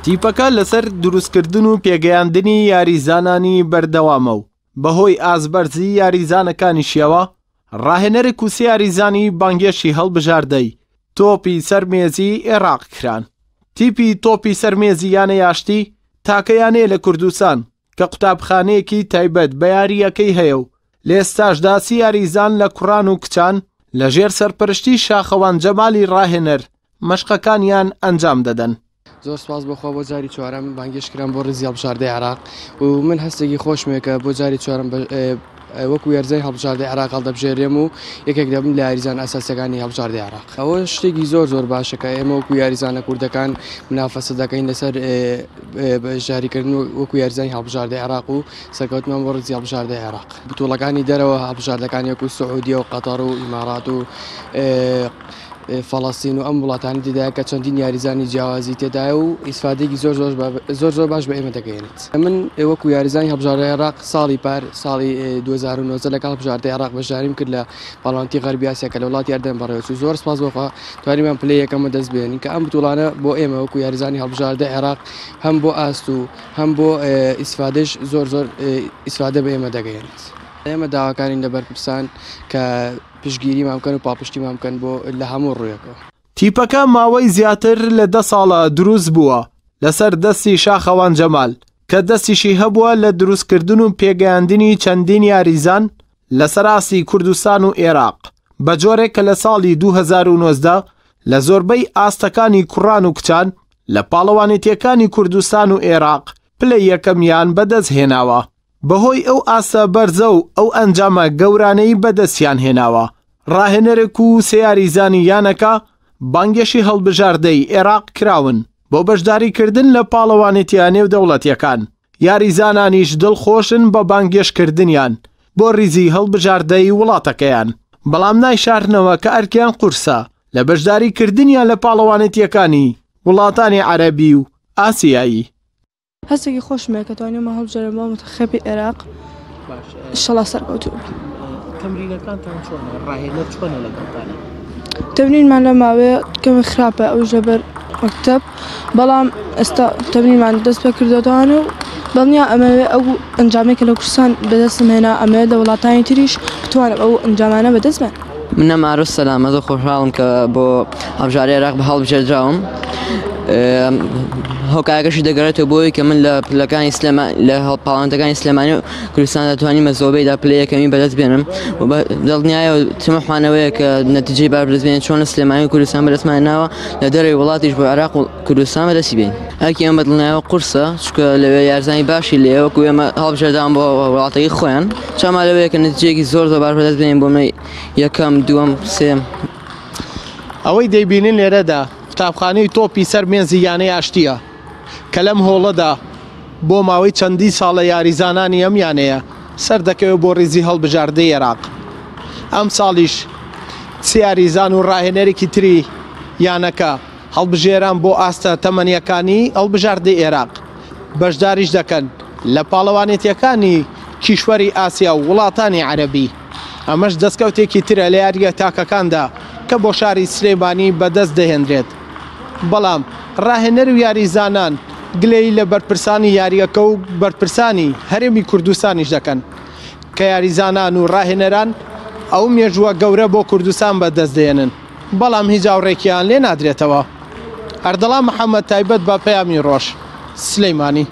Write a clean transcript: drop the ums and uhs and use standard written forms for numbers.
تیپەکە لەسەر دروستکردن و پێگەیاندنی یاریزانانی بەردەوامە و بەهۆی ئازبەرزی یاریزانەکانیشیەوە ڕاهێنەرێک و سێ یاریزانی بانگێشی هەڵبژاردەی تۆپی سەرمێزی عێراق کران. تیپی تۆپی سەرمێزی یانە یاشتی تاکەیانەیە لە کوردستان کە قوتابخانەیەکی تایبەت بە یاریەکەی هەیە و لە ئێستاشدا سی یاریزان لە کوڕان و کچان لە ژێر سەرپەرشتی شاخەوان جەمالی ڕاهێنەر مەشقەکانیان ئەنجام دەدەن. زۆر سپاس بخوا بۆ جاری چوارەم بانگێشکران بۆ ڕێزی هەڵبژاردەی عێراق و من هەستێکی خۆشمێ کە بۆ جاری چوارم وەکو یارزای هەڵبژاردەی عێراق هەڵدەبژێرێم و یەکێک دەبم لە یاریزان ئەساسەکانی هەڵبژاردەی عێراق. ئەوە شتێکی زۆر باشە کە ئێمە وەکو یاریزانە کوردەکان منافەسە دەکەین لەسەر ژاریکردن وەکو یاریزانی هەڵبژاردەی عێراق و سەرکەوتمان بۆ ڕێزی هەڵبژاردەی عێراق. بتوڵەکانی دەرەوە هەڵبژاردەکانی وەکو سعودیە و قەتەر و ئیمارات و فەڵەستین و ئەم وڵاتانی تێدایە کە چەندین یاریزانی جیاوازی تێدایە و ئیسفادێکی زۆر باش بە ئێمە دەگەێنێت. من وەکو یاریزانی هەڵبژاردەی عێراق ساڵی پار ساڵی 2009 لەگەڵ هەڵبژاردەی عێراق بەشداریم کرد لە پاڵەوانتی غەربی ئاسیا کە لە وڵاتی ئەردەن بەڕێوەچوو و زۆر سپاس بۆخوا توانیمان پلەی یەکەمە دەست بێنین کە ئەم بتوڵانە بۆ ئێمە وەکو یاریزانی هەڵبژاردەی عێراق هەم بۆ ئاست و هەم بۆ ئیسفادەش زۆر ئیسفادە بە ئێمە دەگەێنێت. ئێمە داواکارین لە بەرپرسان کە پشتگیریمان بکەن و پاپشتیمان بکەن بۆ لە هەموو ڕوویەکەوە. تیپەکە ماوەی زیاتر لە 10 ساڵە دروست بووە لەسەر دەستی شاخەوان جەمال کە دەستیشی هەبووە لە دروستکردن و پێگەیاندنی چەندین یاریزان لەسەر ئاستی کوردستان و عێراق بە جۆرێک کە لە ساڵی 2019 لە زۆربەی ئاستەکانی کوڕان و کچان لە پاڵەوانێتیەکانی کوردستان و عێراق پلەی یەکەمیان بەدەست هێناوە. بەهۆی ئەو ئاسە بەرزە و ئەو ئەنجامە گەورانەی بەدەستیان هێناوە ڕاهێنەرێک و سێ یاریزانی یانەکە بانگێشی هەڵبژاردەی عێراق کراون بۆ بەشداریکردن لە پاڵەوانێتیان نێودەوڵەتیەکان. یاریزانانیش دڵخۆشن بە بانگێشکردنیان بۆ ریزی هەڵبژاردەی وڵاتەکەیان، بەڵام نایشارنەوە کە ئەرکیان قورسە لە بەشداریکردنیان لە پاڵەوانێتیەکانی وڵاتانی عەرەبی و ئاسیایی. هەستێکی خۆشمێ کە توانیمە هەڵبژێرم بۆ متەخەبی عێراق ئینشەڵا سەرکەوتوو. تەمرینەکانتان چۆنە؟ ڕاهێنەر چۆنە لەگەڵتانە؟ تەمرینمان لە ماوەیە کەمە خراپە ئەو ژەبەر مەکتەب، بەڵام ئێستا تەمرینمان دەست پێ کردوتەوە و دڵنیا ئەمەوێ ئەو ئەنجامێک کە لە کوردستان بەدەستم هێنا ئەمەوێت لە وڵاتانی تریش بتوانم ئەو ئەنجامانە بەدەست بێن. منە مارۆ سەلامە زۆر خۆشحاڵم کە بۆ هەڵبژاردەی عێراق بە هەڵبژێردراوم. هۆکارەکەشی دەگەڕێتەوە بۆی کە من لە پلەکانی لە پاڵەوانتەکانی سلێمانی و کوردستان دەتوانیمە زۆربەیدا پلەی یەکەمی بەدەست بێنم و دڵنیایە و تمەحمانەوەیە کە نەتیجەی بار بەدەست بێنێت چۆن لە سلێمانی و کوردستان بەدەستمان ناوە لە دەرەوەی وڵاتیش بۆ عێراق و کوردستان بەدەستی بێن. هەرکی ئەمە بەدڵنیایەوە قورسە چونکە لەوێ یارزانی باشی لێ وەکو ئێمە هەڵبژێردان بۆ وڵاتەکەی خۆیان چاما لەوەیە کە نەتیجەیەکی زۆر بار بەدەست بێنین بۆ منە یەکەم دووەم سێم. ئەوەی دەیبینین لێرەدا قوتابخانەی تۆپی سەرمێزی یانە یاشتیە کە لەم هۆڵەدا بۆ ماوەی چەندی ساڵە یاریزانانی ئەم یانەیە سەر دەکەوێت بۆ ڕێزی هەڵبژاردەی عێراق. ئەم ساڵیش سێ یاریزان و ڕاهێنەرێکی تری یانەکە هەڵبژێران بۆ ئاستە تەمەنیەکانی هەڵبژاردەی عێراق بەشداریش دەکەن لە پاڵەوانێتیەکانی کیشوەری ئاسیا و وڵاتانی عەرەبی. ئەمەش دەستکەوتێکی ترە لە یاریە تاکەکاندا کە بۆ شاری سلێمانی بەدەست دەهێنرێت. بەڵام ڕاهێنەر و یاریزانان گلەی لە بەرپرسانی یاریەکە و بەرپرسانی هەرێمی کوردستانیش دەکەن کە یاریزانان و ڕاهێنەران ئەو مێژووە گەورە بۆ کوردستان بەدەست دێنن، بەڵام هیچ هاوڕێکیان لێ نادرێتەوە. ئەردەڵا محەممەد تایبەت بە پەیامی ڕۆژ، سلەیمانی.